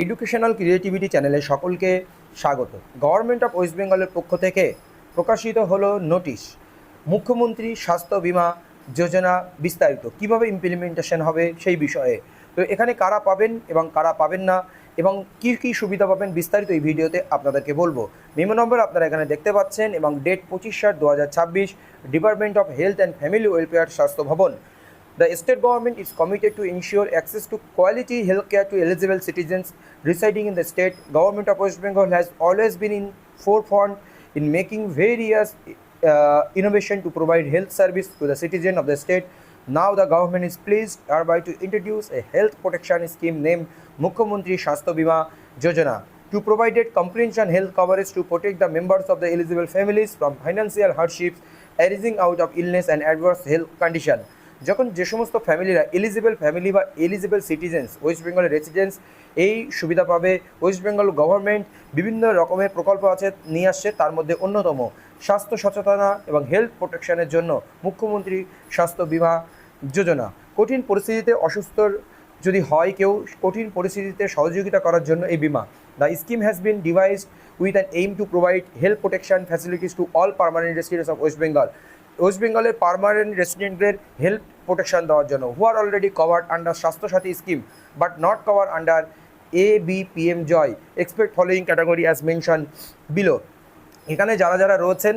Educational creativity চ্যানেলে সকলকে স্বাগত। গভর্নমেন্ট অফ ওয়েস্ট বেঙ্গলের পক্ষ থেকে প্রকাশিত হলো নোটিশ, মুখ্যমন্ত্রী স্বাস্থ্য বিমা যোজনা বিস্তারিত কিভাবে ইমপ্লিমেন্টেশন হবে সেই বিষয়ে। তো এখানে কারা পাবেন এবং কারা পাবেন না এবং কী কী সুবিধা পাবেন বিস্তারিত এই ভিডিওতে আপনাদেরকে বলবো। মেমো নম্বর আপনারা এখানে দেখতে পাচ্ছেন এবং date 25/7/2026, department of health and family welfare, স্বাস্থ্য ভবন। The state government is committed to ensure access to quality healthcare to eligible citizens residing in the state. Government of West Bengal has always been in forefront in making various innovation to provide health service to the citizen of the state. Now the government is pleased hereby to introduce a health protection scheme named Mukhyamantri Swasthya Bima Yojana to provide comprehensive health coverage to protect the members of the eligible families from financial hardships arising out of illness and adverse health condition. যখন যে সমস্ত ফ্যামিলিরা eligible family বা eligible citizens West বেঙ্গলের residents এই সুবিধা পাবে, West Bengal government বিভিন্ন রকমের প্রকল্প আছে নিয়ে আসছে, তার মধ্যে অন্যতম স্বাস্থ্য সচেতনতা এবং হেলথ প্রোটেকশনের জন্য মুখ্যমন্ত্রী স্বাস্থ্য বিমা যোজনা। কঠিন পরিস্থিতিতে অসুস্থ যদি হয় কেউ, কঠিন পরিস্থিতিতে সহযোগিতা করার জন্য এই বিমা। The scheme has been devised with an aim to provide health protection facilities to all permanent residents of West Bengal. West বেঙ্গলের পার্মানেন্ট রেসিডেন্টদের হেলথ প্রোটেকশন দেওয়ার জন্য who are already covered under Swasthya Sathi scheme but not cover under ABPM JAY expect following category as mention below. এখানে যারা যারা রয়েছেন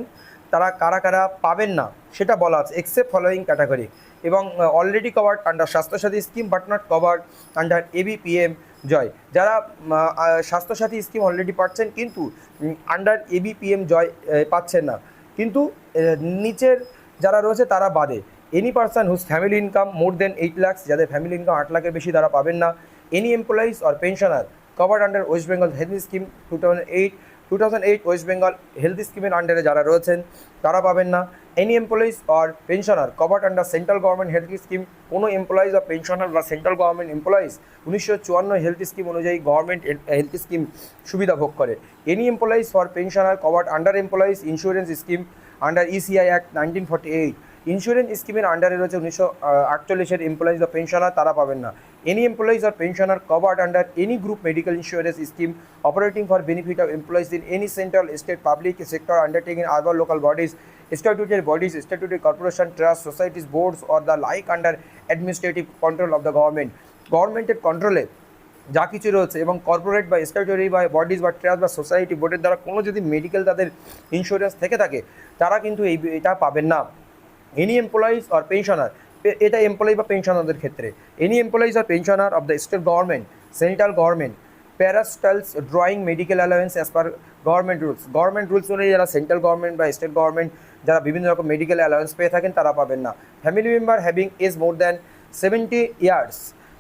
তারা কারা কারা পাবেন না সেটা বলা আছে, এক্সেপ্ট ফলোয়িং ক্যাটাগরি এবং already covered under Swasthya Sathi scheme but not covered under ABPM JAY. যারা স্বাস্থ্যসাথী স্কিম অলরেডি পাচ্ছেন কিন্তু আন্ডার ABPM জয় পাচ্ছেন না, কিন্তু নিচের যারা রয়েছে তারা বাদে। Any person whose family income more than 8 lakh, যাদের ফ্যামিলি ইনকাম 8 লাখের বেশি তারা পাবেন না। Any employees or pensioner covered under West Bengal health scheme 2008 West Bengal health স্কিমের আন্ডারে যারা রয়েছেন তারা পাবেন না। Any employees or pensioner covered under central government health scheme, কোনো এমপ্লয়িজ বা পেনশনার বা central government employees 1954 health scheme অনুযায়ী গভর্নমেন্ট হেলথ স্কিম সুবিধা ভোগ করে। Any employees for pensioner covered under employees insurance scheme under ECI act 1948। Insurance স্কিমের আন্ডারে রয়েছে 1948 এমপ্লয়িজ বা পেনশনার, তারা পাবেন না। Any employees or pensioner covered under any group medical insurance scheme operating for benefit of employees in any central state public sector undertaking other local bodies, statutory bodies, statutory corporation, trust, societies, boards or the like under administrative control of the government. গভর্নমেন্টের কন্ট্রোলে যা কিছু রয়েছে এবং corporate বা statutory বা bodies বা trust বা সোসাইটি বোর্ডের দ্বারা কোনো যদি মেডিকেল তাদের ইন্স্যুরেন্স থেকে থাকে তারা কিন্তু এটা পাবেন না। এনি এমপ্লয়িজ অর পেনশনার, এটা এমপ্লয়ি বা পেনশনারদের ক্ষেত্রে। Any employees or pensioner of the state government, central government parastatals drawing medical allowance as per government rules অনুযায়ী যারা সেন্ট্রাল গভর্নমেন্ট বা স্টেট গভর্নমেন্ট যারা বিভিন্ন রকম মেডিকেল অ্যালাউয়েন্স পেয়ে থাকেন তারা পাবেন না। Family member having age more than 70 years,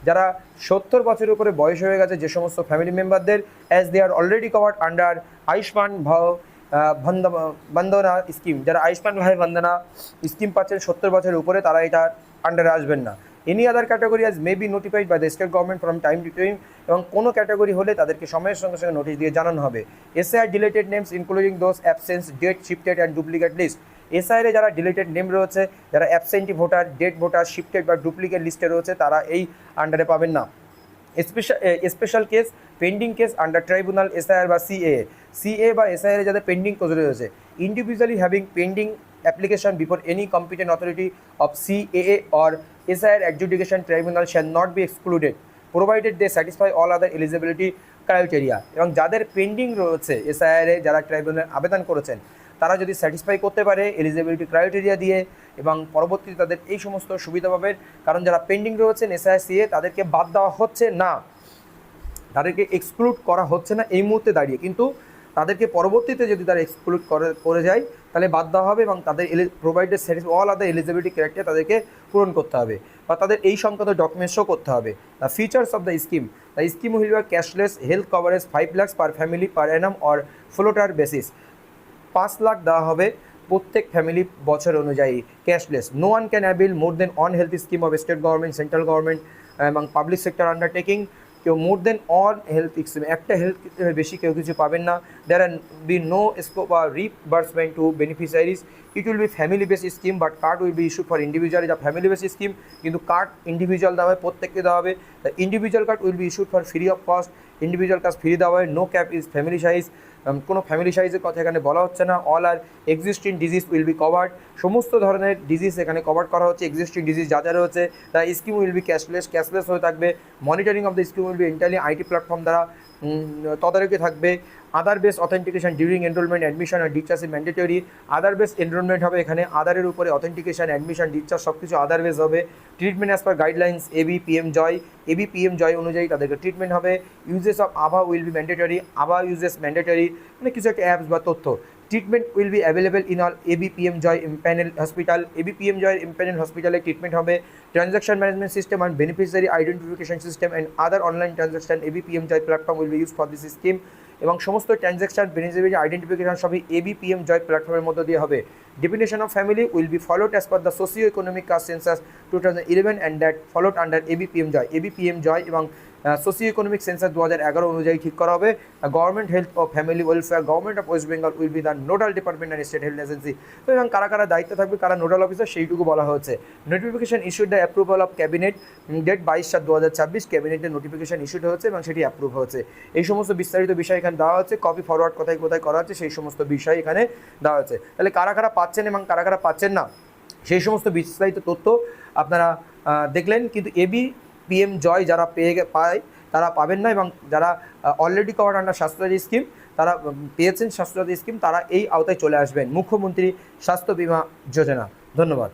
যারা 70 বছরের উপরে বয়স হয়ে গেছে যে সমস্ত ফ্যামিলি মেম্বারদের, as they are already covered under Ayushman Vandana scheme, যারা আয়ুষ্মান ভাই বন্দনা স্কিম পাচ্ছেন 70 বছরের উপরে তারা এটা আন্ডারে আসবেন না। Any other category as may be notified by the state government from time to time, এবং কোনো ক্যাটাগরি হলে তাদেরকে সময়ের সঙ্গে সঙ্গে নোটিশ দিয়ে জানানো হবে। SIR deleted names including those absence, dead, shifted and duplicate list. SIR এ যারা ডিলেটেড নেম রয়েছে, যারা absentee voter, dead voter, shifted বা ডুপ্লিকেট লিস্টে রয়েছে তারা এই আন্ডারে পাবেন না। Special case, pending case under tribunal SIR বা CA বা SIR এ যাদের পেন্ডিং কেস রয়েছে, individually having pending application before any competent authority of CAA or SIR adjudication tribunal shall not be excluded provided they satisfy all other eligibility criteria। এবং যাদের pending রয়েছে SIR এ যারা ট্রাইব্যুনালে আবেদন করেছেন তারা যদি স্যাটিসফাই করতে পারে এলিজিবিলিটি ক্রাইটেরিয়া দিয়ে এবং পরবর্তীতে তাদের এই সমস্ত সুবিধা পাবেন। কারণ যারা পেন্ডিং রয়েছেন SIR CA তাদেরকে বাদ দেওয়া হচ্ছে না, তাদেরকে এক্সক্লুড করা হচ্ছে না এই মুহূর্তে দাঁড়িয়ে, কিন্তু তাদেরকে পরবর্তীতে যদি তারা এক্সক্লুড করে যায় তাহলে বাদ দেওয়া হবে এবং তাদের provided all other eligibility criteria তাদেরকে পূরণ করতে হবে বা তাদের এই সংক্রান্ত ডকুমেন্টস শো করতে হবে। The features of the scheme will be cashless health coverage 5 lakh per family per annum or floater basis. 5 lakh দেওয়া হবে প্রত্যেক ফ্যামিলি বছর অনুযায়ী cashless. No one can avail more than on health scheme of state government, central government এবং public sector undertaking. কেউ more than on health scheme, একটা health বেশি কেউ কিছু পাবেন না। There are be no scope or রিবার্সমেন্ট two beneficiaries it will be family based scheme but card will be issued for individual. এটা family based scheme কিন্তু card individual দেওয়া হবে, প্রত্যেককে দেওয়া হবে। The individual card will be issued for free of cost, individual card free দেওয়া হয়। No cap is family size, কোনো ফ্যামিলি সাইজের কথা এখানে বলা হচ্ছে না। All are existing disease will be covered, সমস্ত ধরনের ডিজিজ এখানে কভার করা হচ্ছে। এক্সিস্টিং ডিজিজ যা যা রয়েছে, the scheme will be cashless হয়ে থাকবে। Monitoring of the scheme will be entirely IT platform দ্বারা তদারকি থাকবে। Aadhaar base authentication during enrolment admission আর discharge is mandatory. Aadhaar base enrolment হবে এখানে, আদারের উপরে অথেন্টিকেশন অ্যাডমিশন ডিচার্জ সব কিছু আদার বেস হবে। Treatment as per guidelines ABPM Jay, ABPM Jay অনুযায়ী তাদেরকে ট্রিটমেন্ট হবে। Uses of Abha will be mandatory, Abha uses mandatory, মানে কিছু একটা অ্যাপস বা তথ্য। Treatment will be available in all ABPM JAY empanel hospital, ABPM জয়ের ইম্প্যানেল হসপিটালে ট্রিটমেন্ট হবে। Transaction management system and beneficiary identification system and other online transaction ABPM JAY platform will be use for this scheme. এবং সমস্ত transaction beneficiary identification সবই ABPM JAY প্ল্যাটফর্মের মধ্য দিয়ে হবে। Definition of family will be followed as per the socio economic caste census 2011 and that followed under ABPM Jay. ABPM Jay এবং socio economic census 2011 অনুযায়ী ঠিক করা হবে। গভর্নমেন্ট হেলথ ও family welfare, government of West Bengal will be the nodal department and state health agency. তো এবং কারা কারা দায়িত্ব থাকবে, কারা নোডাল অফিসার, সেইটুকু বলা হচ্ছে। Notification issued the approval of cabinet, date 22/7/2024 ক্যাবিনেটের নোটিফিকেশন ইস্যুড হচ্ছে এবং সেটি অ্যাপ্রুভ হচ্ছে। এই সমস্ত বিস্তারিত বিষয় এখানে দেওয়া হচ্ছে। কপি ফরওয়ার্ড কোথায় কোথায় করা হচ্ছে সেই সমস্ত বিষয় এখানে দেওয়া হচ্ছে। তাহলে কারা কারা পাচ্ছেন এবং কারা কারা পাচ্ছেন না সেই সমস্ত বিস্তারিত তথ্য আপনারা দেখলেন। কিন্তু ABPM জয় যারা পায় তারা পাবেন না, এবং যারা already covered under Swasthya Sathi scheme তারা পেয়েছেন স্বাস্থ্যসাথী স্কিম, তারা এই আওতায় চলে আসবেন। মুখ্যমন্ত্রী স্বাস্থ্য বীমা যোজনা। ধন্যবাদ।